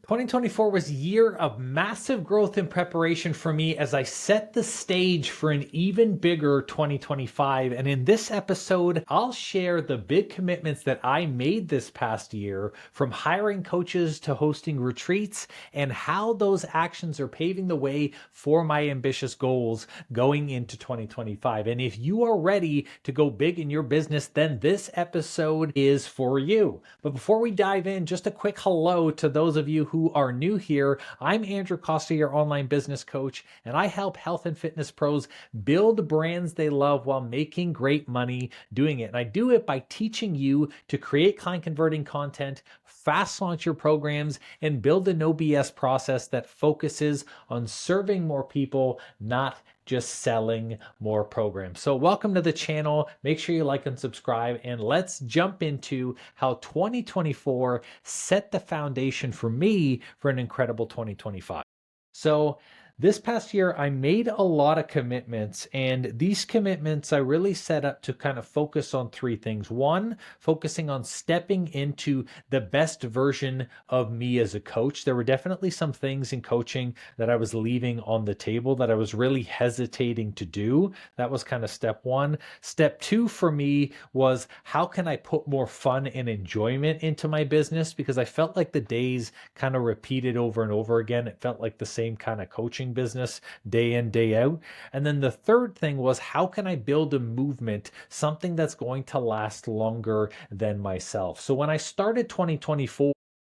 2024 was a year of massive growth and preparation for me as I set the stage for an even bigger 2025. And in this episode, I'll share the big commitments that I made this past year, from hiring coaches to hosting retreats, and how those actions are paving the way for my ambitious goals going into 2025. And if you are ready to go big in your business, then this episode is for you. But before we dive in, just a quick hello to those of you who are new here. I'm Andrew Costa, your online business coach, and I help health and fitness pros build brands they love while making great money doing it. And I do it by teaching you to create client converting content, fast launch your programs, and build a no BS process that focuses on serving more people, not just selling more programs. So welcome to the channel. Make sure you like and subscribe, and let's jump into how 2024 set the foundation for me for an incredible 2025. So this past year, I made a lot of commitments, and these commitments I really set up to kind of focus on three things. One, focusing on stepping into the best version of me as a coach. There were definitely some things in coaching that I was leaving on the table that I was really hesitating to do. That was kind of step one. Step two for me was, how can I put more fun and enjoyment into my business? Because I felt like the days kind of repeated over and over again. It felt like the same kind of coaching business day in, day out. And then the third thing was, how can I build a movement, something that's going to last longer than myself? So when I started 2024,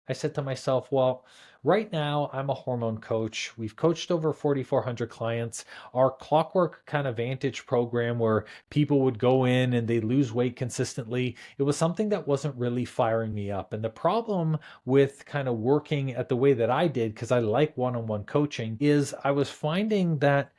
I said to myself, well, right now I'm a hormone coach. We've coached over 4,400 clients. Our Clockwork kind of Vantage program, where people would go in and they lose weight consistently, it was something that wasn't really firing me up. And the problem with kind of working at the way that I did, because I like one-on-one coaching, is I was finding that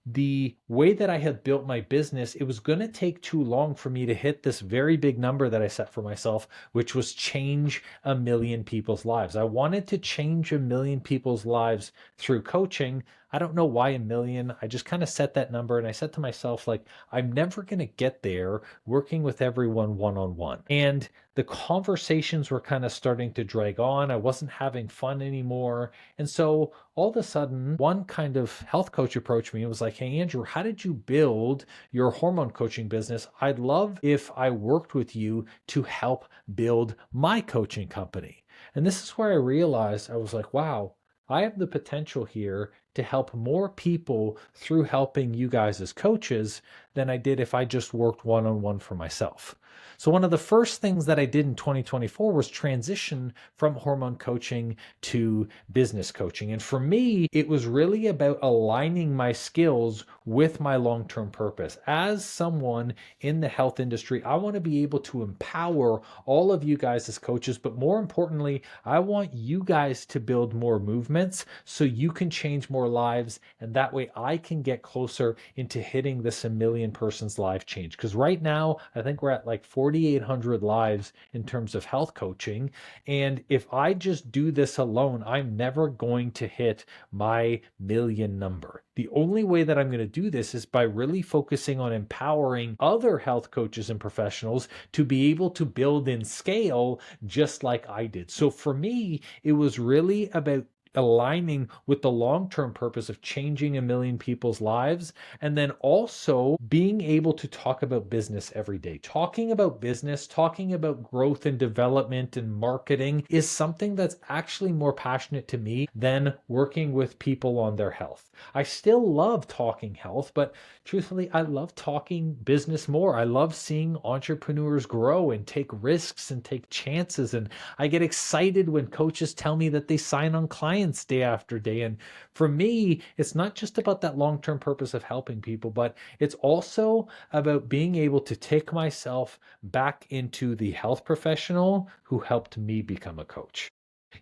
the way that I had built my business, it was going to take too long for me to hit this very big number that I set for myself, which was change 1 million people's lives. I wanted to change 1 million people's lives through coaching. I don't know why 1 million. I just kind of set that number, and I said to myself, like, I'm never going to get there working with everyone one-on-one. And the conversations were kind of starting to drag on. I wasn't having fun anymore. And so all of a sudden, one kind of health coach approached me and was like, hey, Andrew, how did you build your hormone coaching business? I'd love if I worked with you to help build my coaching company. And this is where I realized, I was like, wow, I have the potential here to help more people through helping you guys as coaches than I did if I just worked one-on-one for myself. So one of the first things that I did in 2024 was transition from hormone coaching to business coaching. And for me, it was really about aligning my skills with my long-term purpose. As someone in the health industry, I want to be able to empower all of you guys as coaches, but more importantly, I want you guys to build more movements so you can change more lives, and that way I can get closer into hitting this 1 million person's life change. Because right now, I think we're at like 4,800 lives in terms of health coaching. And if I just do this alone, I'm never going to hit my million number. The only way that I'm going to do this is by really focusing on empowering other health coaches and professionals to be able to build in scale just like I did. So for me, it was really about aligning with the long-term purpose of changing 1 million people's lives, and then also being able to talk about business every day. Talking about business, talking about growth and development and marketing is something that's actually more passionate to me than working with people on their health. I still love talking health, but truthfully, I love talking business more. I love seeing entrepreneurs grow and take risks and take chances, and I get excited when coaches tell me that they sign on clients day after day. And for me, it's not just about that long-term purpose of helping people, but it's also about being able to take myself back into the health professional who helped me become a coach.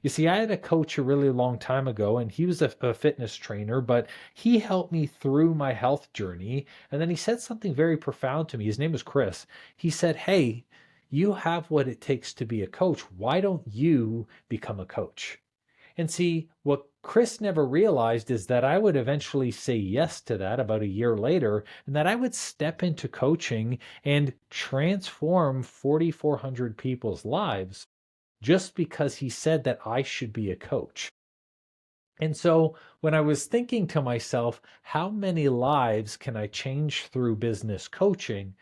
You see, I had a coach a really long time ago, and he was a fitness trainer, but he helped me through my health journey. And then he said something very profound to me. His name was Chris. He said, hey, you have what it takes to be a coach. Why don't you become a coach? And see, what Chris never realized is that I would eventually say yes to that about a year later, and that I would step into coaching and transform 4,400 people's lives just because he said that I should be a coach. And so when I was thinking to myself, how many lives can I change through business coaching?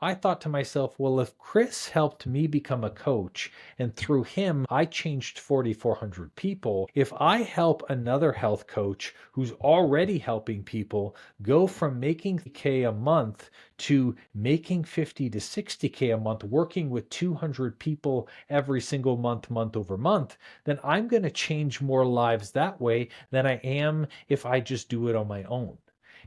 I thought to myself, well, if Chris helped me become a coach and through him I changed 4,400 people, if I help another health coach who's already helping people go from making K a month to making 50 to 60K a month, working with 200 people every single month, month over month, then I'm going to change more lives that way than I am if I just do it on my own.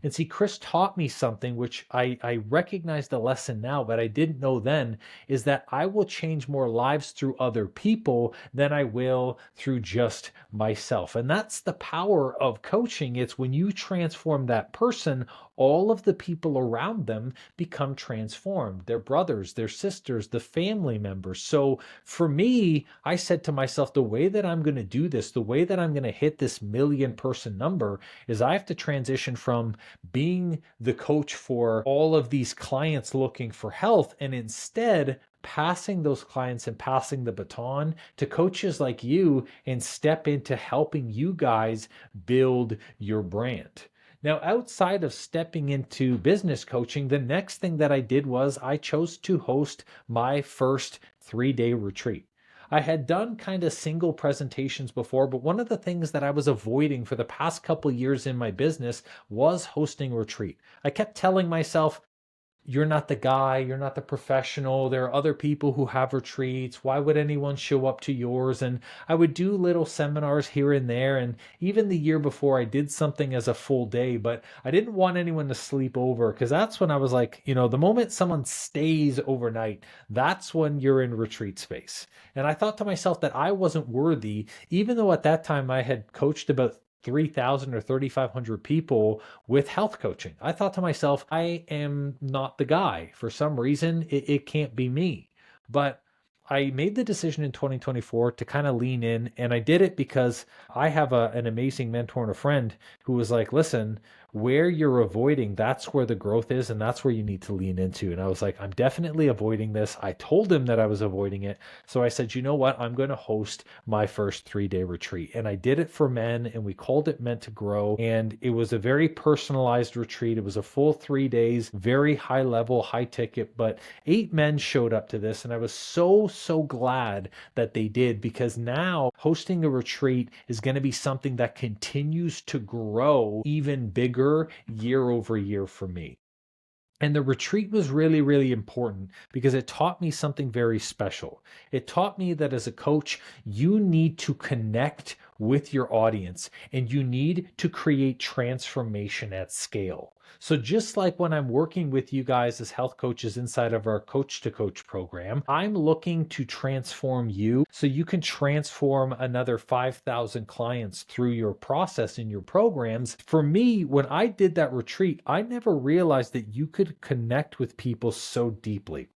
And see, Chris taught me something which I recognize the lesson now, but I didn't know then, is that I will change more lives through other people than I will through just myself. And that's the power of coaching. It's when you transform that person, all of the people around them become transformed. Their brothers, their sisters, the family members. So for me, I said to myself, the way that I'm going to do this, the way that I'm going to hit this million person number is I have to transition from being the coach for all of these clients looking for health and instead passing those clients and passing the baton to coaches like you and step into helping you guys build your brand. Now, outside of stepping into business coaching, the next thing that I did was I chose to host my first 3-day retreat. I had done kind of single presentations before, but one of the things that I was avoiding for the past couple years in my business was hosting a retreat. I kept telling myself, you're not the guy, you're not the professional. There are other people who have retreats. Why would anyone show up to yours? And I would do little seminars here and there. And even the year before, I did something as a full day, but I didn't want anyone to sleep over because that's when I was like, the moment someone stays overnight, that's when you're in retreat space. And I thought to myself that I wasn't worthy, even though at that time I had coached about 3,000 or 3,500 people with health coaching. I thought to myself, I am not the guy. For some reason, it can't be me. But I made the decision in 2024 to kind of lean in, and I did it because I have an amazing mentor and a friend who was like, listen, where you're avoiding, that's where the growth is, and that's where you need to lean into. And I was like, I'm definitely avoiding this. I told him that I was avoiding it. So I said, you know what? I'm going to host my first 3-day retreat. And I did it for men, and we called it Meant to Grow. And it was a very personalized retreat. It was a full 3 days, very high level, high ticket, but 8 men showed up to this. And I was so glad that they did, because now hosting a retreat is going to be something that continues to grow even bigger year over year for me. And the retreat was really, really important because it taught me something very special. It taught me that as a coach, you need to connect with your audience and you need to create transformation at scale. So just like when I'm working with you guys as health coaches inside of our coach to coach program, I'm looking to transform you so you can transform another 5,000 clients through your process in your programs. For me, when I did that retreat, I never realized that you could connect with people so deeply.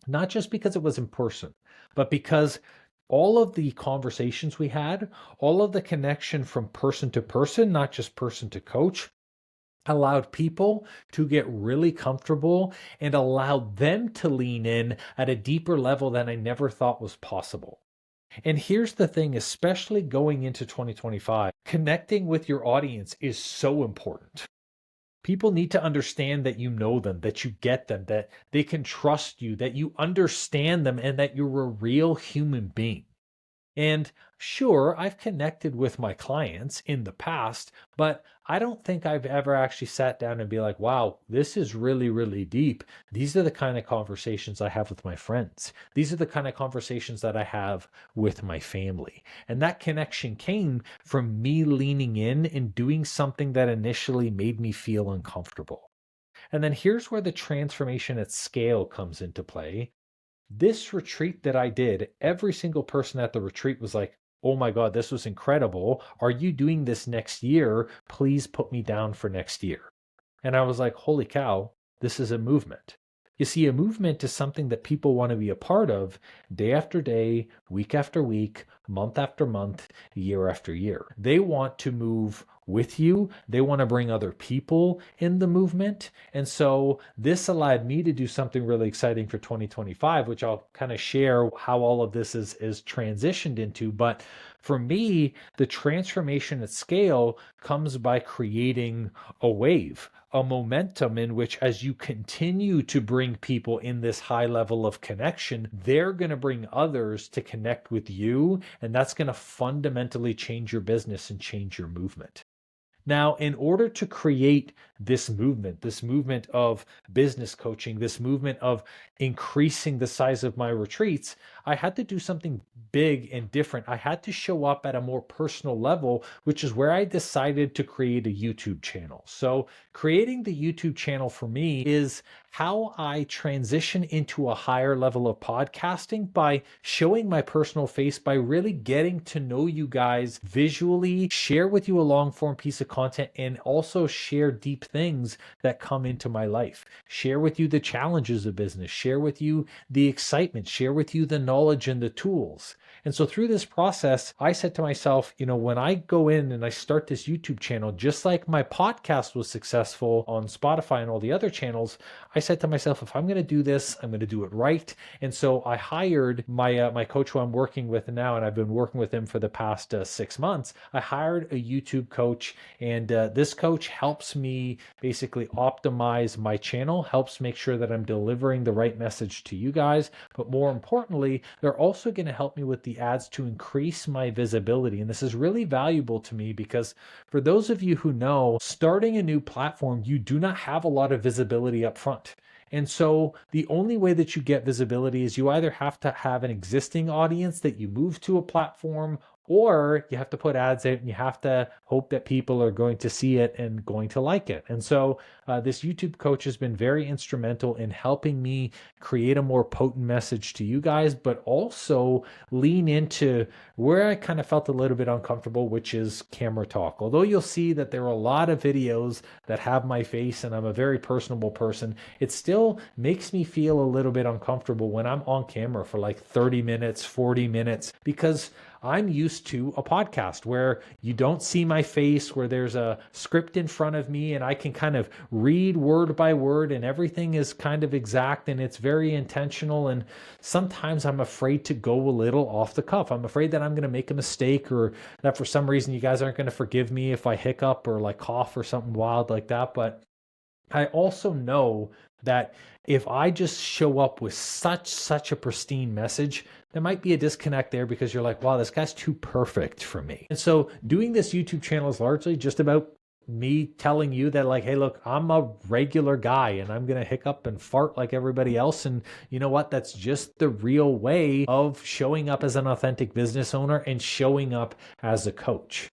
Not just because it was in person, but because all of the conversations we had, all of the connection from person to person, not just person to coach, allowed people to get really comfortable and allowed them to lean in at a deeper level than I never thought was possible. And here's the thing, especially going into 2025, connecting with your audience is so important. People need to understand that you know them, that you get them, that they can trust you, that you understand them, and that you're a real human being. And sure, I've connected with my clients in the past, but I don't think I've ever actually sat down and be like, wow, this is really, really deep. These are the kind of conversations I have with my friends. These are the kind of conversations that I have with my family. And that connection came from me leaning in and doing something that initially made me feel uncomfortable. And then here's where the transformation at scale comes into play. This retreat that I did, every single person at the retreat was like, oh my God, this was incredible. Are you doing this next year? Please put me down for next year. And I was like, holy cow, this is a movement. You see, a movement is something that people want to be a part of day after day, week after week, month after month, year after year. They want to move with you. They want to bring other people in the movement. And so this allowed me to do something really exciting for 2025, which I'll kind of share how all of this is transitioned into. But for me, the transformation at scale comes by creating a wave, a momentum in which, as you continue to bring people in this high level of connection, they're going to bring others to connect with you. And that's going to fundamentally change your business and change your movement. Now, in order to create this movement of business coaching, this movement of increasing the size of my retreats, I had to do something big and different. I had to show up at a more personal level, which is where I decided to create a YouTube channel. So creating the YouTube channel for me is how I transition into a higher level of podcasting by showing my personal face, by really getting to know you guys visually, share with you a long form piece of content, and also share deep things that come into my life. Share with you the challenges of business, share with you the excitement, share with you the knowledge and the tools. And so through this process, I said to myself, when I go in and I start this YouTube channel, just like my podcast was successful on Spotify and all the other channels, I said to myself, if I'm going to do this, I'm going to do it right. And so I hired my coach who I'm working with now, and I've been working with him for the past 6 months. I hired a YouTube coach, and this coach helps me basically optimize my channel, helps make sure that I'm delivering the right message to you guys. But more importantly, they're also going to help me with the ads to increase my visibility. And this is really valuable to me because for those of you who know, starting a new platform, you do not have a lot of visibility up front. And so the only way that you get visibility is you either have to have an existing audience that you move to a platform, or you have to put ads out and you have to hope that people are going to see it and going to like it. And so this YouTube coach has been very instrumental in helping me create a more potent message to you guys, but also lean into where I kind of felt a little bit uncomfortable, which is camera talk. Although you'll see that there are a lot of videos that have my face and I'm a very personable person, it still makes me feel a little bit uncomfortable when I'm on camera for like 30 minutes, 40 minutes, because I'm used to a podcast where you don't see my face, where there's a script in front of me and I can kind of read word by word and everything is kind of exact and it's very intentional. And sometimes I'm afraid to go a little off the cuff. I'm afraid that I'm going to make a mistake, or that for some reason you guys aren't going to forgive me if I hiccup or like cough or something wild like that. But I also know that if I just show up with such a pristine message, there might be a disconnect there because you're like, wow, this guy's too perfect for me. And so doing this YouTube channel is largely just about me telling you that, like, hey, look, I'm a regular guy and I'm going to hiccup and fart like everybody else. And you know what? That's just the real way of showing up as an authentic business owner and showing up as a coach.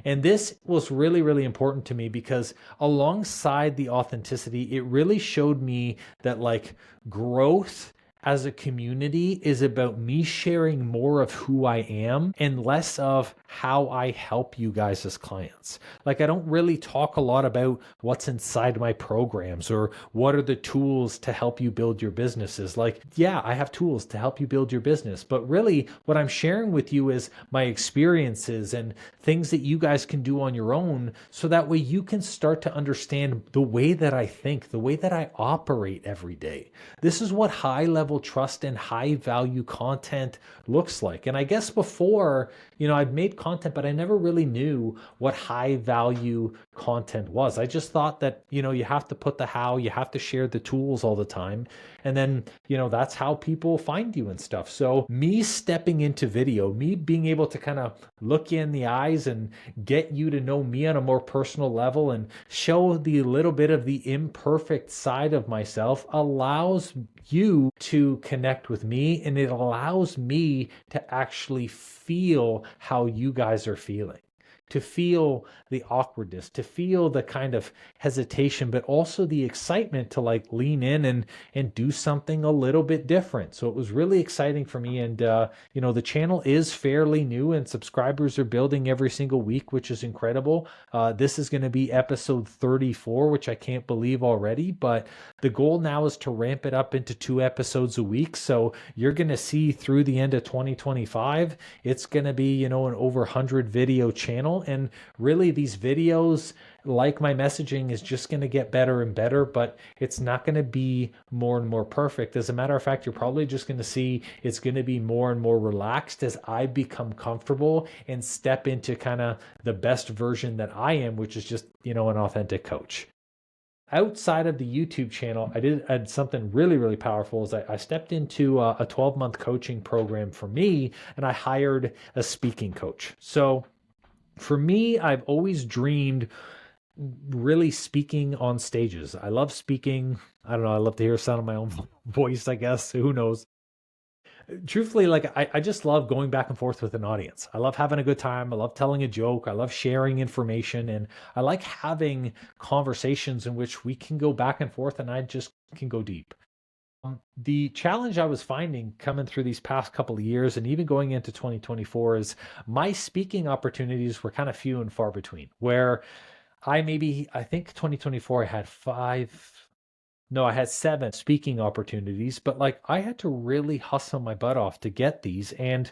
And this was really, really important to me because alongside the authenticity, it really showed me that like growth as a community is about me sharing more of who I am and less of how I help you guys as clients. Like, I don't really talk a lot about what's inside my programs or what are the tools to help you build your businesses. Like, yeah, I have tools to help you build your business, but really what I'm sharing with you is my experiences and things that you guys can do on your own, so that way you can start to understand the way that I think, the way that I operate every day. This is what high level trust and high value content looks like. And I guess before, I'd made content, but I never really knew what high value content was. I just thought that, you have to put the how, you have to share the tools all the time. And then, that's how people find you and stuff. So me stepping into video, me being able to kind of look you in the eyes and get you to know me on a more personal level and show the little bit of the imperfect side of myself allows you to connect with me, and it allows me to actually feel how you guys are feeling. to feel the awkwardness, to feel the kind of hesitation, but also the excitement to like lean in and do something a little bit different. So it was really exciting for me. And the channel is fairly new and subscribers are building every single week, which is incredible. This is going to be episode 34, which I can't believe already, but the goal now is to ramp it up into 2 episodes a week. So you're going to see through the end of 2025, it's going to be, an over 100 video channel. And really these videos, like my messaging, is just going to get better and better, but it's not going to be more and more perfect. As a matter of fact, you're probably just going to see it's going to be more and more relaxed as I become comfortable and step into kind of the best version that I am, which is just, an authentic coach. Outside of the YouTube channel, I did something really, really powerful. Is I stepped into a 12-month coaching program for me, and I hired a speaking coach. So for me, I've always dreamed really speaking on stages. I love speaking. I don't know. I love to hear the sound of my own voice, I guess. Who knows? Truthfully, like I just love going back and forth with an audience. I love having a good time. I love telling a joke. I love sharing information. And I like having conversations in which we can go back and forth and I just can go deep. The challenge I was finding coming through these past couple of years and even going into 2024 is my speaking opportunities were kind of few and far between, where I think 2024 I had I had 7 speaking opportunities, but like I had to really hustle my butt off to get these. And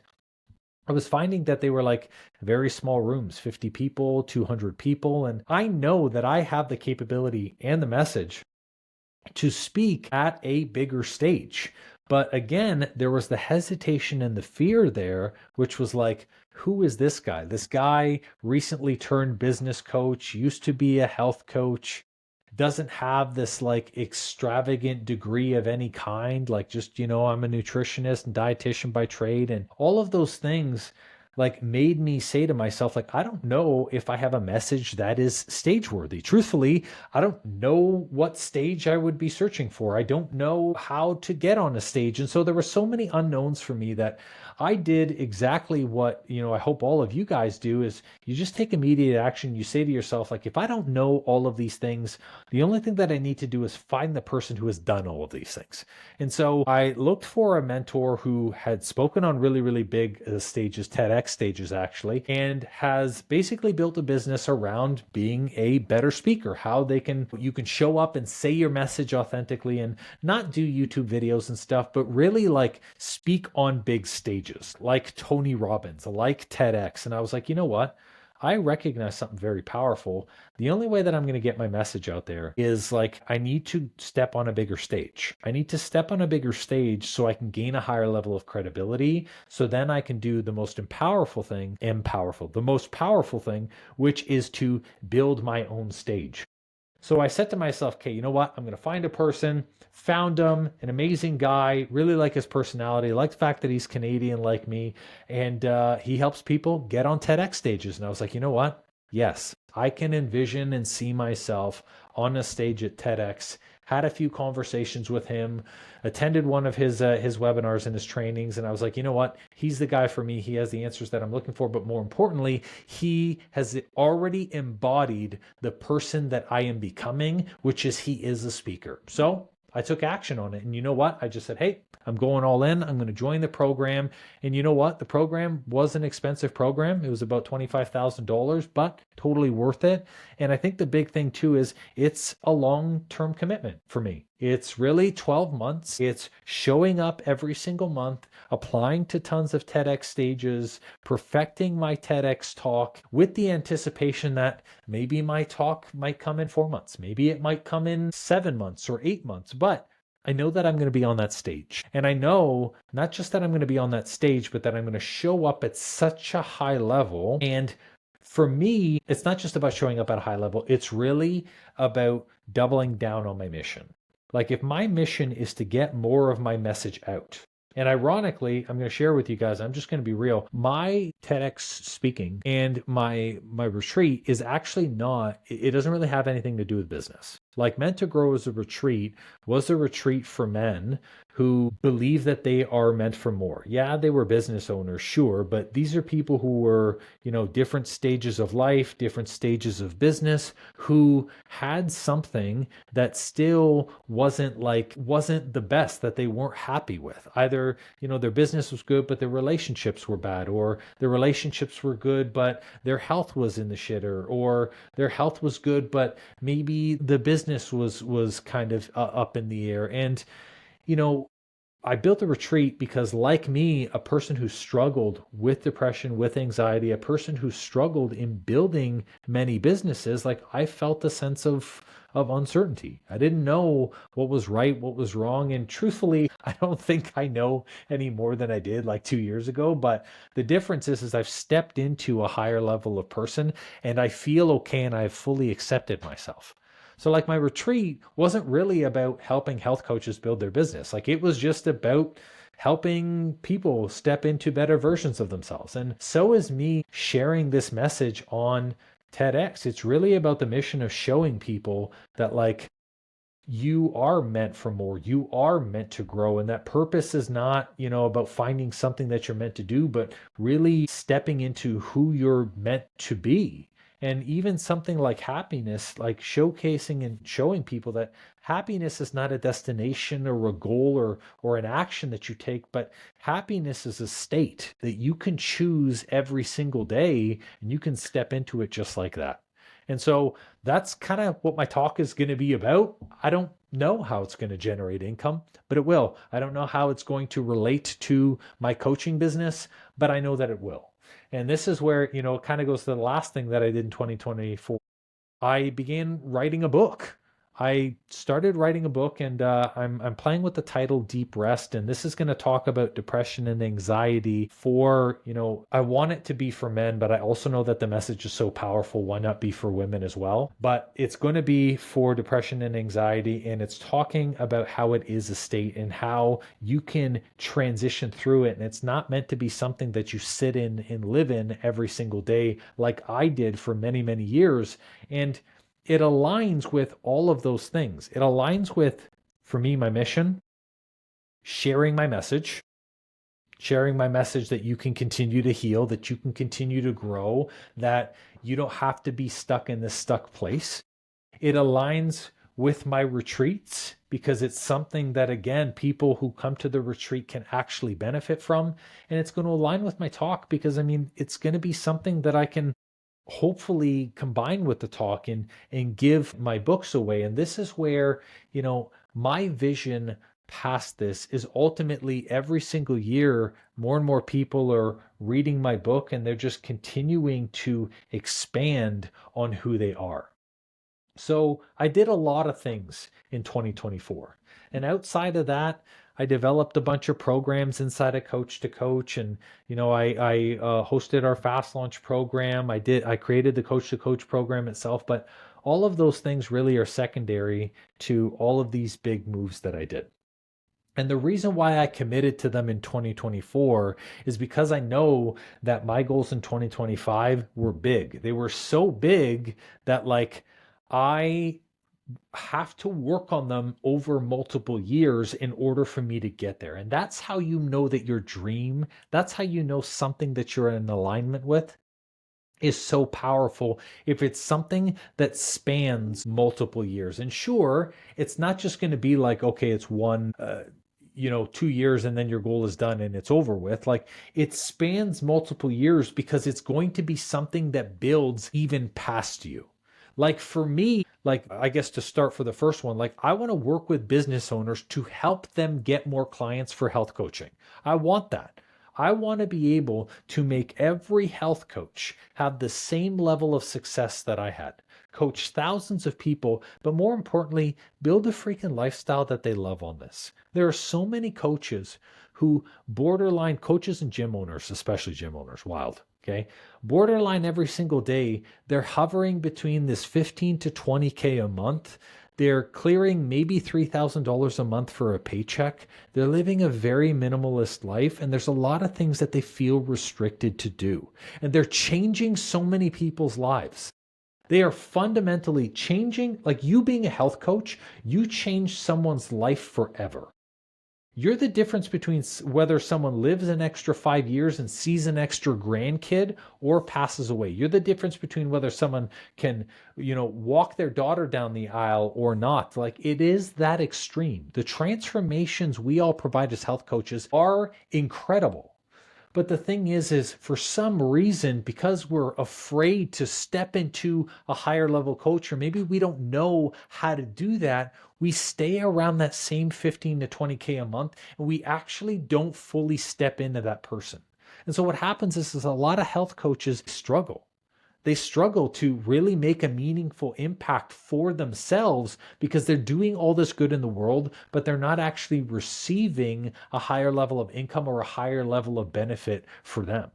I was finding that they were like very small rooms, 50 people, 200 people. And I know that I have the capability and the message to speak at a bigger stage. But again, there was the hesitation and the fear there, which was like, who is this guy? This guy recently turned business coach, used to be a health coach, doesn't have this like extravagant degree of any kind, like just, I'm a nutritionist and dietitian by trade. And all of those things like made me say to myself, like, I don't know if I have a message that is stage worthy. Truthfully, I don't know what stage I would be searching for. I don't know how to get on a stage. And so there were so many unknowns for me that I did exactly what, I hope all of you guys do, is you just take immediate action. You say to yourself, like, if I don't know all of these things, the only thing that I need to do is find the person who has done all of these things. And so I looked for a mentor who had spoken on really, really big stages, TEDx stages actually, and has basically built a business around being a better speaker, how you can show up and say your message authentically and not do YouTube videos and stuff, but really like speak on big stages like Tony Robbins, like TEDx. And I was like, you know what? I recognize something very powerful. The only way that I'm going to get my message out there is like, I need to step on a bigger stage. I need to step on a bigger stage so I can gain a higher level of credibility. So then I can do the most powerful thing, which is to build my own stage. So I said to myself, okay, you know what? I'm going to find a person, found him, an amazing guy, really like his personality, like the fact that he's Canadian like me, and he helps people get on TEDx stages. And I was like, you know what? Yes, I can envision and see myself on a stage at TEDx. Had a few conversations with him, attended one of his webinars and his trainings, and I was like, you know what? He's the guy for me. He has the answers that I'm looking for, but more importantly, he has already embodied the person that I am becoming, which is he is a speaker. So I took action on it, and you know what? I just said, hey, I'm going all in. I'm going to join the program. And you know what? The program was an expensive program. It was about $25,000, but totally worth it. And I think the big thing too is it's a long-term commitment for me. It's really 12 months. It's showing up every single month, applying to tons of TEDx stages, perfecting my TEDx talk with the anticipation that maybe my talk might come in 4 months. Maybe it might come in 7 months or 8 months, but I know that I'm going to be on that stage. And I know not just that I'm going to be on that stage, but that I'm going to show up at such a high level. And for me, it's not just about showing up at a high level. It's really about doubling down on my mission. Like if my mission is to get more of my message out, and ironically, I'm going to share with you guys, I'm just going to be real. My TEDx speaking and my retreat is actually not, it doesn't really have anything to do with business. Like Meant to Grow was a retreat for men who believe that they are meant for more. Yeah, they were business owners, sure, but these are people who were, different stages of life, different stages of business, who had something that still wasn't the best, that they weren't happy with. Either, their business was good, but their relationships were bad, or their relationships were good, but their health was in the shitter, or their health was good, but maybe the business was kind of up in the air. And you know, I built a retreat because, like me, a person who struggled with depression, with anxiety, a person who struggled in building many businesses, like I felt a sense of uncertainty. I didn't know what was right, what was wrong, and truthfully, I don't think I know any more than I did like 2 years ago. But the difference is I've stepped into a higher level of person, and I feel okay, and I've fully accepted myself. So like my retreat wasn't really about helping health coaches build their business. Like it was just about helping people step into better versions of themselves. And so is me sharing this message on TEDx. It's really about the mission of showing people that like you are meant for more. You are meant to grow. And that purpose is not, about finding something that you're meant to do, but really stepping into who you're meant to be. And even something like happiness, like showcasing and showing people that happiness is not a destination or a goal or an action that you take, but happiness is a state that you can choose every single day and you can step into it just like that. And so that's kind of what my talk is going to be about. I don't know how it's going to generate income, but it will. I don't know how it's going to relate to my coaching business, but I know that it will. And this is where, it kind of goes to the last thing that I did in 2024. I began writing a book. I started writing a book, and I'm playing with the title Deep Rest. And this is going to talk about depression and anxiety for, I want it to be for men, but I also know that the message is so powerful. Why not be for women as well? But it's going to be for depression and anxiety. And it's talking about how it is a state and how you can transition through it. And it's not meant to be something that you sit in and live in every single day like I did for many, many years. And it aligns with all of those things. It aligns with, for me, my mission, sharing my message that you can continue to heal, that you can continue to grow, that you don't have to be stuck in this stuck place. It aligns with my retreats because it's something that, again, people who come to the retreat can actually benefit from. And it's going to align with my talk because, I mean, it's going to be something that I can hopefully combine with the talk and give my books away. And this is where, my vision past this is ultimately every single year more and more people are reading my book and they're just continuing to expand on who they are. So I did a lot of things in 2024. And outside of that, I developed a bunch of programs inside of Coach to Coach, and I hosted our fast launch program. I created the Coach to Coach program itself, but all of those things really are secondary to all of these big moves that I did. And the reason why I committed to them in 2024 is because I know that my goals in 2025 were big. They were so big that like I have to work on them over multiple years in order for me to get there. And that's how you know that your dream, that's how you know something that you're in alignment with is so powerful if it's something that spans multiple years. And sure, it's not just going to be like, okay, it's 2 years and then your goal is done and it's over with. Like it spans multiple years because it's going to be something that builds even past you. Like for me, like I guess to start for the first one, like I want to work with business owners to help them get more clients for health coaching. I want that. I want to be able to make every health coach have the same level of success that I had, coach thousands of people, but more importantly, build a freaking lifestyle that they love on this. There are so many coaches who borderline coaches and gym owners, especially gym owners, wild. Okay. Borderline every single day, they're hovering between this 15 to 20K a month. They're clearing maybe $3,000 a month for a paycheck. They're living a very minimalist life, and there's a lot of things that they feel restricted to do. And they're changing so many people's lives. They are fundamentally changing, like you being a health coach, you change someone's life forever. You're the difference between whether someone lives an extra 5 years and sees an extra grandkid or passes away. You're the difference between whether someone can, walk their daughter down the aisle or not. Like, it is that extreme. The transformations we all provide as health coaches are incredible. But the thing is for some reason, because we're afraid to step into a higher level coach, or maybe we don't know how to do that, we stay around that same 15 to 20K a month, and we actually don't fully step into that person. And so what happens is a lot of health coaches struggle. They struggle to really make a meaningful impact for themselves because they're doing all this good in the world, but they're not actually receiving a higher level of income or a higher level of benefit for them.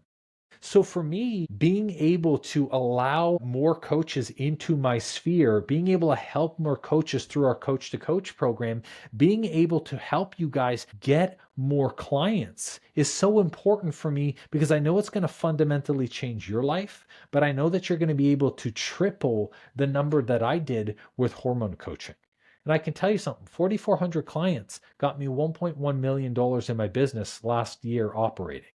So for me, being able to allow more coaches into my sphere, being able to help more coaches through our coach to coach program, being able to help you guys get more clients is so important for me because I know it's going to fundamentally change your life, but I know that you're going to be able to triple the number that I did with hormone coaching. And I can tell you something, 4,400 clients got me $1.1 million in my business last year operating.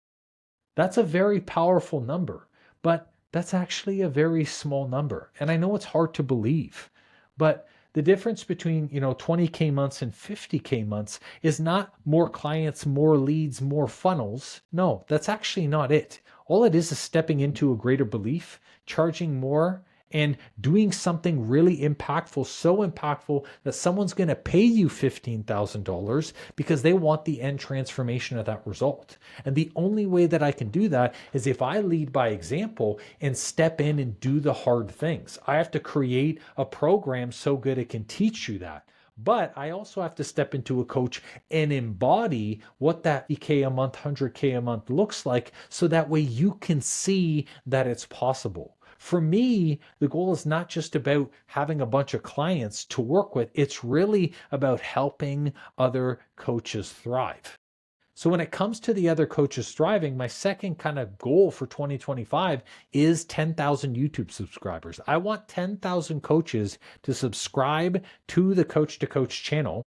That's a very powerful number, but that's actually a very small number. And I know it's hard to believe, but the difference between, 20K months and 50K months is not more clients, more leads, more funnels. No, that's actually not it. All it is stepping into a greater belief, charging more, and doing something really impactful, so impactful that someone's going to pay you $15,000 because they want the end transformation of that result. And the only way that I can do that is if I lead by example and step in and do the hard things. I have to create a program so good it can teach you that. But I also have to step into a coach and embody what that $50K a month, $100K a month looks like so that way you can see that it's possible. For me, the goal is not just about having a bunch of clients to work with. It's really about helping other coaches thrive. So when it comes to the other coaches thriving, my second kind of goal for 2025 is 10,000 YouTube subscribers. I want 10,000 coaches to subscribe to the Coach to Coach channel.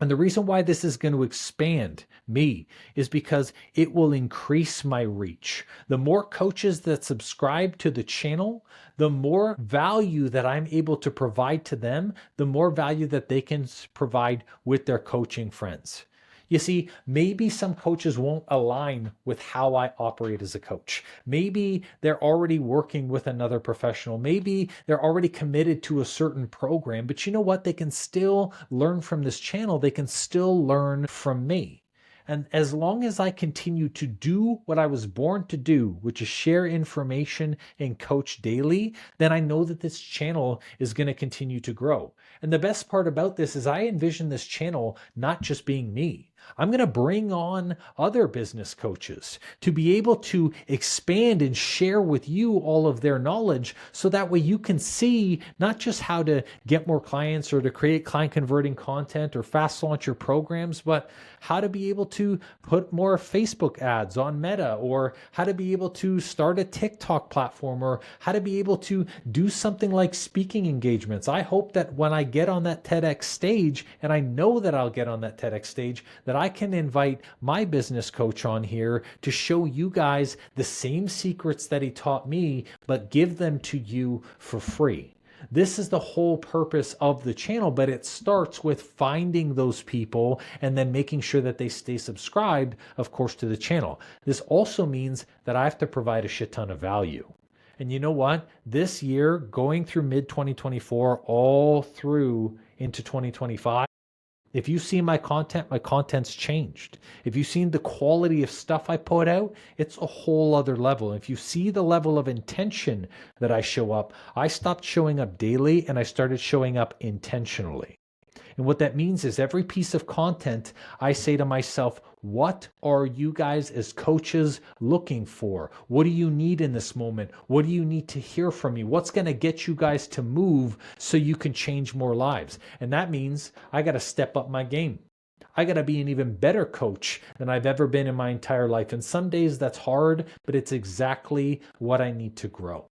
And the reason why this is going to expand me is because it will increase my reach. The more coaches that subscribe to the channel, the more value that I'm able to provide to them, the more value that they can provide with their coaching friends. You see, maybe some coaches won't align with how I operate as a coach. Maybe they're already working with another professional. Maybe they're already committed to a certain program. But you know what? They can still learn from this channel. They can still learn from me. And as long as I continue to do what I was born to do, which is share information and coach daily, then I know that this channel is going to continue to grow. And the best part about this is I envision this channel not just being me. I'm going to bring on other business coaches to be able to expand and share with you all of their knowledge so that way you can see not just how to get more clients or to create client converting content or fast launch your programs, but how to be able to put more Facebook ads on Meta, or how to be able to start a TikTok platform, or how to be able to do something like speaking engagements. I hope that when I get on that TEDx stage, and I know that I'll get on that TEDx stage, that I can invite my business coach on here to show you guys the same secrets that he taught me, but give them to you for free. This is the whole purpose of the channel, but it starts with finding those people and then making sure that they stay subscribed, of course, to the channel. This also means that I have to provide a shit ton of value. And you know what? This year, going through mid-2024, all through into 2025, if you see my content's changed. If you've seen the quality of stuff I put out, it's a whole other level. If you see the level of intention that I show up, I stopped showing up daily and I started showing up intentionally. And what that means is every piece of content, I say to myself, what are you guys as coaches looking for? What do you need in this moment? What do you need to hear from me? What's going to get you guys to move so you can change more lives? And that means I got to step up my game. I got to be an even better coach than I've ever been in my entire life. And some days that's hard, but it's exactly what I need to grow.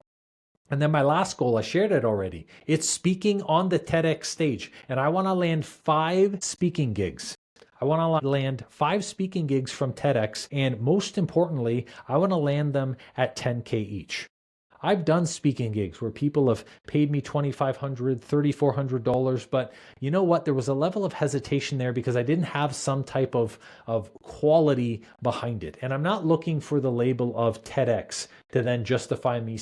And then my last goal, I shared it already. It's speaking on the TEDx stage. And I want to land 5 speaking gigs. I want to land 5 speaking gigs from TEDx. And most importantly, I want to land them at 10K each. I've done speaking gigs where people have paid me $2,500, $3,400, but you know what? There was a level of hesitation there because I didn't have some type of quality behind it. And I'm not looking for the label of TEDx to then justify me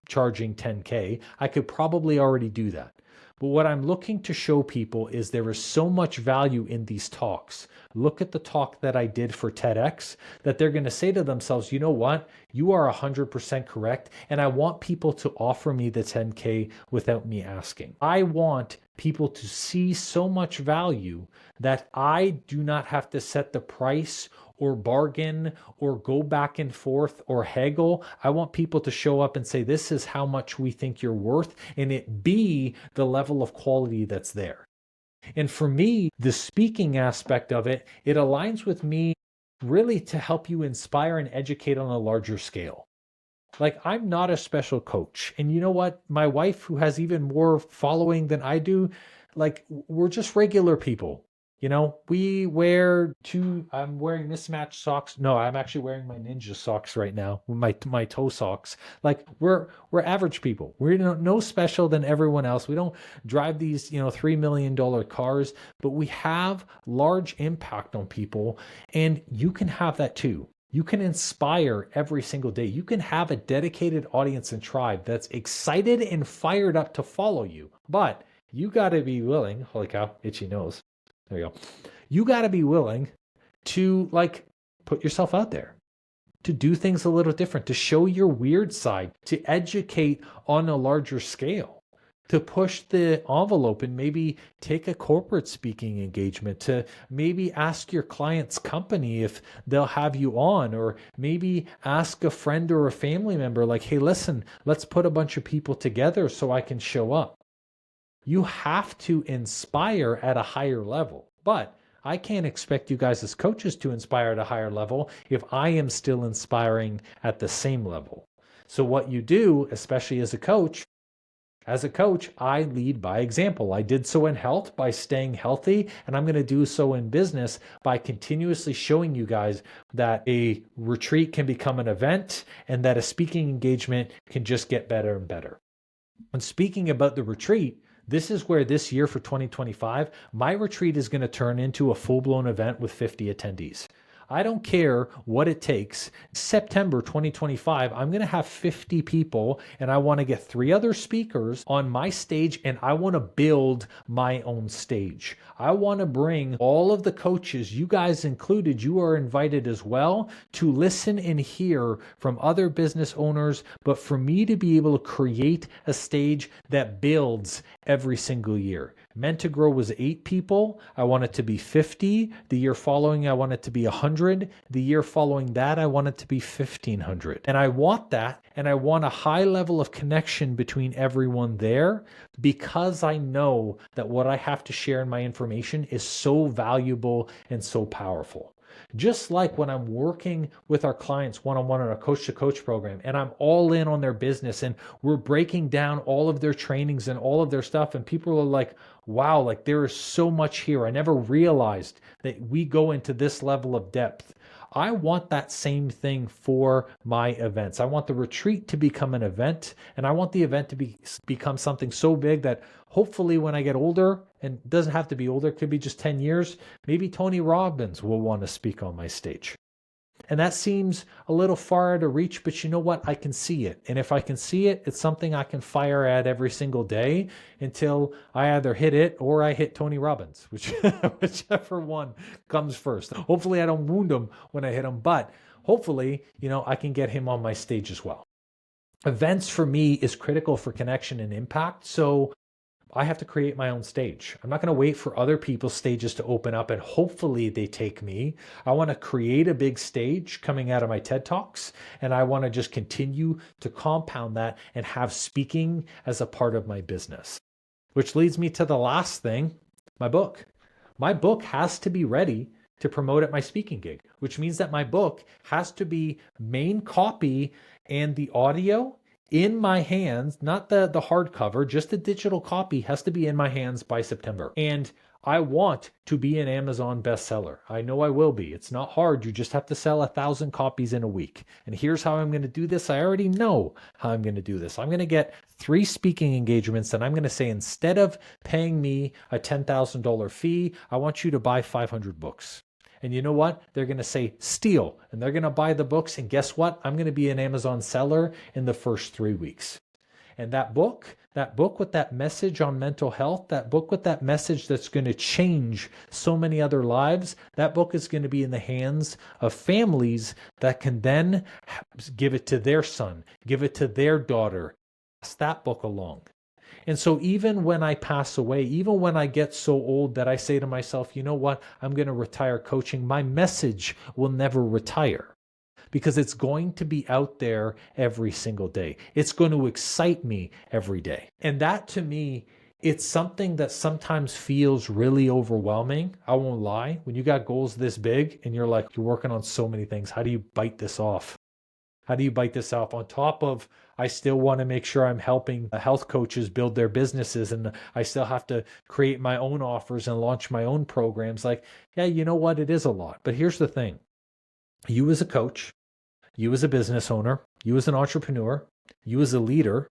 charging 10K. I could probably already do that. But what I'm looking to show people is there is so much value in these talks. Look at the talk that I did for TEDx that they're going to say to themselves, you know what? You are 100% correct. And I want people to offer me the 10K without me asking. I want people to see so much value that I do not have to set the price or bargain or go back and forth or haggle. I want people to show up and say, this is how much we think you're worth, and it be the level of quality that's there. And for me, the speaking aspect of it, it aligns with me really to help you inspire and educate on a larger scale. Like, I'm not a special coach. And you know what? My wife, who has even more following than I do, like, we're just regular people. You know, we wear I'm wearing mismatched socks. No, I'm actually wearing my ninja socks right now, my toe socks. Like, we're average people. We're no special than everyone else. We don't drive these, $3 million cars, but we have large impact on people, and you can have that too. You can inspire every single day. You can have a dedicated audience and tribe that's excited and fired up to follow you. But you got to be willing, holy cow, itchy nose. There you go. You got to be willing to put yourself out there, to do things a little different, to show your weird side, to educate on a larger scale, to push the envelope and maybe take a corporate speaking engagement, to maybe ask your client's company if they'll have you on, or maybe ask a friend or a family member like, hey, listen, let's put a bunch of people together so I can show up. You have to inspire at a higher level, but I can't expect you guys as coaches to inspire at a higher level if I am still inspiring at the same level. So what you do, especially as a coach, I lead by example. I did so in health by staying healthy, and I'm going to do so in business by continuously showing you guys that a retreat can become an event and that a speaking engagement can just get better and better. And speaking about the retreat, this is where this year for 2025, my retreat is going to turn into a full-blown event with 50 attendees. I don't care what it takes. September 2025, I'm going to have 50 people, and I want to get 3 other speakers on my stage, and I want to build my own stage. I want to bring all of the coaches, you guys included, you are invited as well, to listen and hear from other business owners, but for me to be able to create a stage that builds every single year. Meant to Grow was 8 people. I want it to be 50. The year following, I want it to be 100. The year following that, I want it to be 1,500. And I want that, and I want a high level of connection between everyone there, because I know that what I have to share in my information is so valuable and so powerful. Just like when I'm working with our clients one-on-one on a coach-to-coach program, and I'm all in on their business, and we're breaking down all of their trainings and all of their stuff, and people are like, wow, like there is so much here. I never realized that we go into this level of depth. I want that same thing for my events. I want the retreat to become an event, and I want the event to become something so big that hopefully when I get older, and it doesn't have to be older, it could be just 10 years, maybe Tony Robbins will want to speak on my stage. And that seems a little far out of reach, but you know what? I can see it. And if I can see it, it's something I can fire at every single day until I either hit it or I hit Tony Robbins, whichever one comes first. Hopefully I don't wound him when I hit him, but hopefully, I can get him on my stage as well. Events for me is critical for connection and impact. So I have to create my own stage. I'm not going to wait for other people's stages to open up and hopefully they take me. I want to create a big stage coming out of my TED Talks, and I want to just continue to compound that and have speaking as a part of my business. Which leads me to the last thing, my book. My book has to be ready to promote at my speaking gig, which means that my book has to be main copy and the audio in my hands, not the hardcover, just the digital copy has to be in my hands by September. And I want to be an Amazon bestseller. I know I will be. It's not hard. You just have to sell 1,000 copies in a week. And here's how I'm going to do this. I already know how I'm going to do this. I'm going to get 3 speaking engagements, and I'm going to say, instead of paying me a $10,000 fee, I want you to buy 500 books. And you know what? They're going to say steal, and they're going to buy the books. And guess what? I'm going to be an Amazon seller in the first 3 weeks. And that book with that message on mental health, that book with that message that's going to change so many other lives, that book is going to be in the hands of families that can then give it to their son, give it to their daughter, pass that book along. And so even when I pass away, even when I get so old that I say to myself, you know what, I'm going to retire coaching, my message will never retire. Because it's going to be out there every single day. It's going to excite me every day. And that, to me, it's something that sometimes feels really overwhelming. I won't lie. When you got goals this big and you're working on so many things, how do you bite this off? How do you bite this off? On top of, I still want to make sure I'm helping health coaches build their businesses, and I still have to create my own offers and launch my own programs. Yeah, you know what? It is a lot. But here's the thing. You as a coach, you as a business owner, you as an entrepreneur, you as a leader,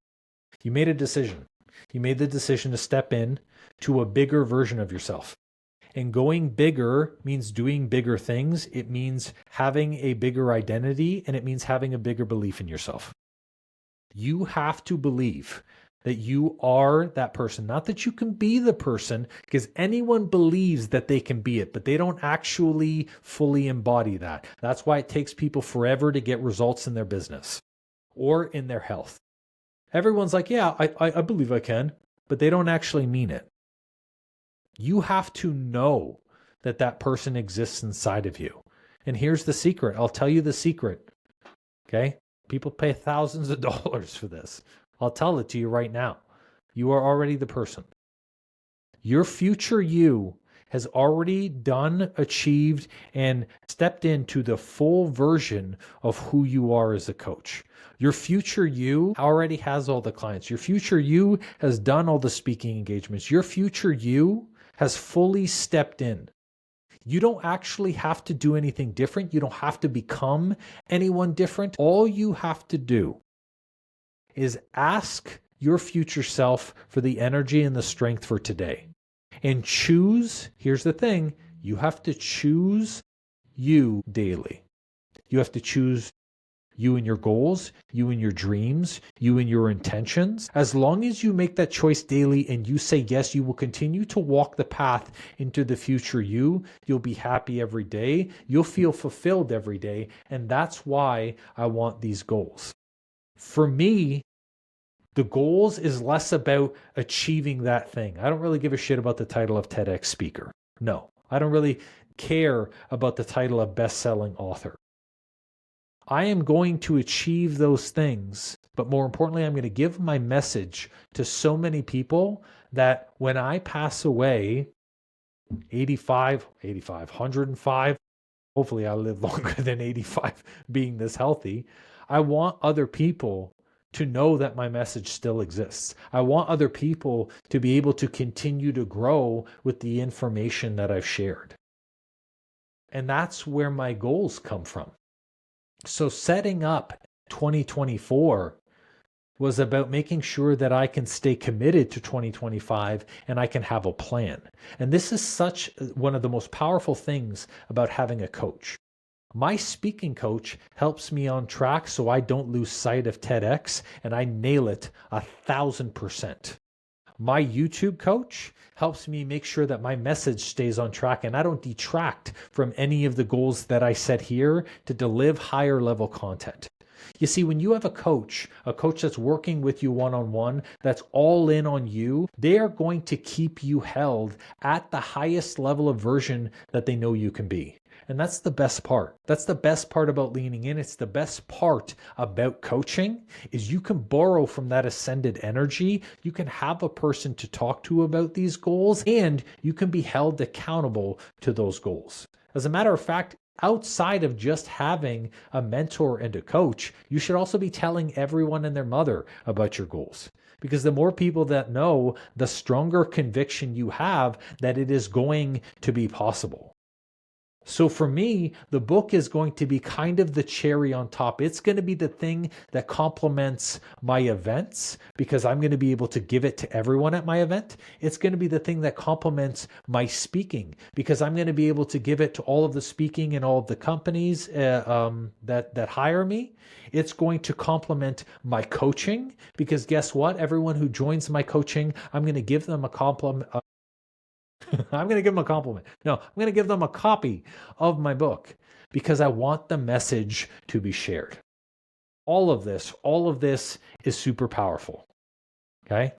you made a decision. You made the decision to step in to a bigger version of yourself. And going bigger means doing bigger things. It means having a bigger identity, and it means having a bigger belief in yourself. You have to believe that you are that person. Not that you can be the person, because anyone believes that they can be it, but they don't actually fully embody that. That's why it takes people forever to get results in their business or in their health. Everyone's like, yeah, I believe I can, but they don't actually mean it. You have to know that that person exists inside of you. And here's the secret. I'll tell you the secret. Okay? People pay thousands of dollars for this. I'll tell it to you right now. You are already the person. Your future you has already done, achieved, and stepped into the full version of who you are as a coach. Your future you already has all the clients. Your future you has done all the speaking engagements. Your future you has fully stepped in. You don't actually have to do anything different. You don't have to become anyone different. All you have to do is ask your future self for the energy and the strength for today. And choose, here's the thing, you have to choose you daily. You have to choose you and your goals, you and your dreams, you and your intentions. As long as you make that choice daily and you say yes, you will continue to walk the path into the future you. You'll be happy every day. You'll feel fulfilled every day. And that's why I want these goals. For me, the goals is less about achieving that thing. I don't really give a shit about the title of TEDx speaker. No, I don't really care about the title of best-selling author. I am going to achieve those things, but more importantly, I'm going to give my message to so many people that when I pass away, 85, 105, hopefully I live longer than 85 being this healthy, I want other people to know that my message still exists. I want other people to be able to continue to grow with the information that I've shared. And that's where my goals come from. So setting up 2024 was about making sure that I can stay committed to 2025 and I can have a plan. And this is such one of the most powerful things about having a coach. My speaking coach helps me on track so I don't lose sight of TEDx and I nail it 1,000%. My YouTube coach helps me make sure that my message stays on track and I don't detract from any of the goals that I set here to deliver higher level content. You see, when you have a coach that's working with you one-on-one, that's all in on you, they are going to keep you held at the highest level of version that they know you can be. And that's the best part. That's the best part about leaning in. It's the best part about coaching is you can borrow from that ascended energy. You can have a person to talk to about these goals and you can be held accountable to those goals. As a matter of fact, outside of just having a mentor and a coach, you should also be telling everyone and their mother about your goals. Because the more people that know, the stronger conviction you have that it is going to be possible. So for me, the book is going to be kind of the cherry on top. It's going to be the thing that complements my events because I'm going to be able to give it to everyone at my event. It's going to be the thing that complements my speaking because I'm going to be able to give it to all of the speaking and all of the companies that hire me. It's going to complement my coaching because guess what? Everyone who joins my coaching, I'm going to give them a compliment. I'm going to give them a compliment. No, I'm going to give them a copy of my book because I want the message to be shared. All of this is super powerful. Okay.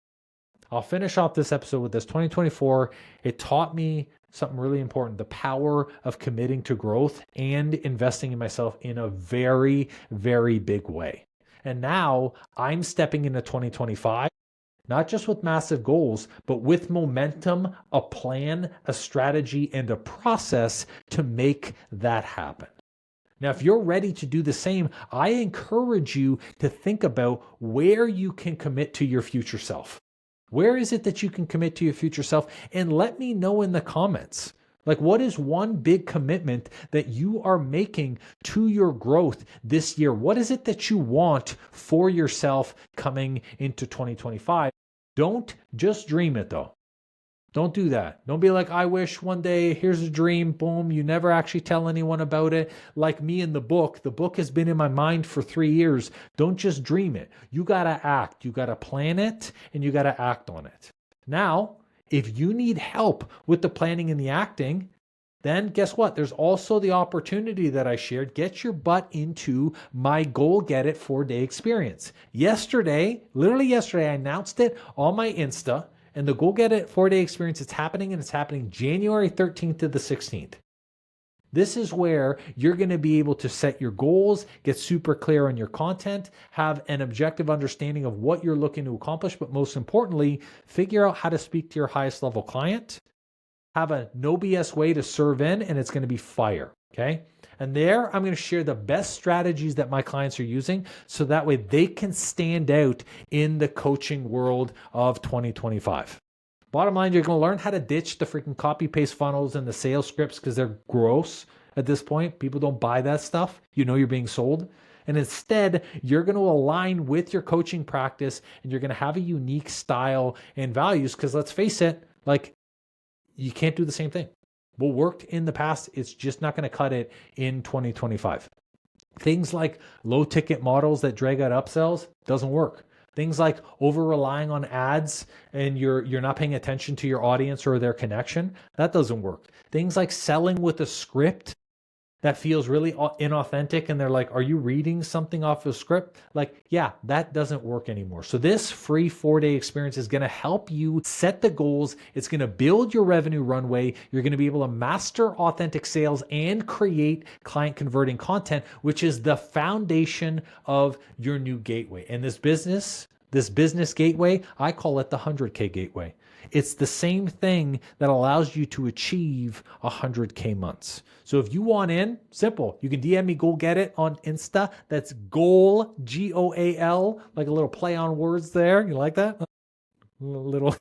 I'll finish off this episode with this. 2024, it taught me something really important, the power of committing to growth and investing in myself in a very, very big way. And now I'm stepping into 2025. Not just with massive goals, but with momentum, a plan, a strategy, and a process to make that happen. Now, if you're ready to do the same, I encourage you to think about where you can commit to your future self. Where is it that you can commit to your future self? And let me know in the comments. Like, what is one big commitment that you are making to your growth this year? What is it that you want for yourself coming into 2025? Don't just dream it though. Don't do that. Don't be like, I wish one day, here's a dream, boom. You never actually tell anyone about it. Like me in the book has been in my mind for 3 years. Don't just dream it. You got to act. You got to plan it and you got to act on it. Now, if you need help with the planning and the acting, then guess what? There's also the opportunity that I shared. Get your butt into my Goal Get It 4-day experience. Literally yesterday, I announced it on my Insta, and the Goal Get It 4-day experience, it's happening January 13th to the 16th. This is where you're going to be able to set your goals, get super clear on your content, have an objective understanding of what you're looking to accomplish, but most importantly, figure out how to speak to your highest level client, have a no BS way to serve in, and it's going to be fire. Okay. And there I'm going to share the best strategies that my clients are using so that way they can stand out in the coaching world of 2025. Bottom line, you're going to learn how to ditch the freaking copy paste funnels and the sales scripts because they're gross at this point. People don't buy that stuff. You know you're being sold. And instead, you're going to align with your coaching practice and you're going to have a unique style and values because let's face it, like, you can't do the same thing. What worked in the past, it's just not going to cut it in 2025. Things like low ticket models that drag out upsells doesn't work. Things like over relying on ads and you're not paying attention to your audience or their connection, that doesn't work. Things like selling with a script that feels really inauthentic and they're like, are you reading something off a script? Like, yeah, that doesn't work anymore. So this free 4-day experience is going to help you set the goals. It's going to build your revenue runway. You're going to be able to master authentic sales and create client converting content, which is the foundation of your new gateway. And this business gateway, I call it the 100K gateway. It's the same thing that allows you to achieve 100K months. So if you want in, simple. You can DM me Goal Get It on Insta. That's goal, GOAL, like a little play on words there. You like that? Little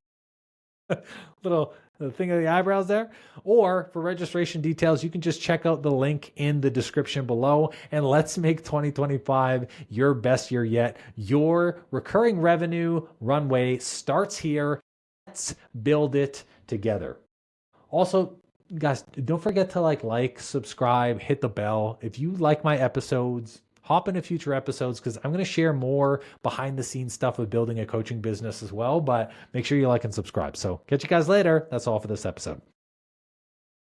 thing of the eyebrows there. Or for registration details, you can just check out the link in the description below. And let's make 2025 your best year yet. Your recurring revenue runway starts here. Let's build it together. Also, guys, don't forget to like, subscribe, hit the bell. If you like my episodes, hop into future episodes because I'm going to share more behind the scenes stuff of building a coaching business as well. But make sure you like and subscribe. So catch you guys later. That's all for this episode.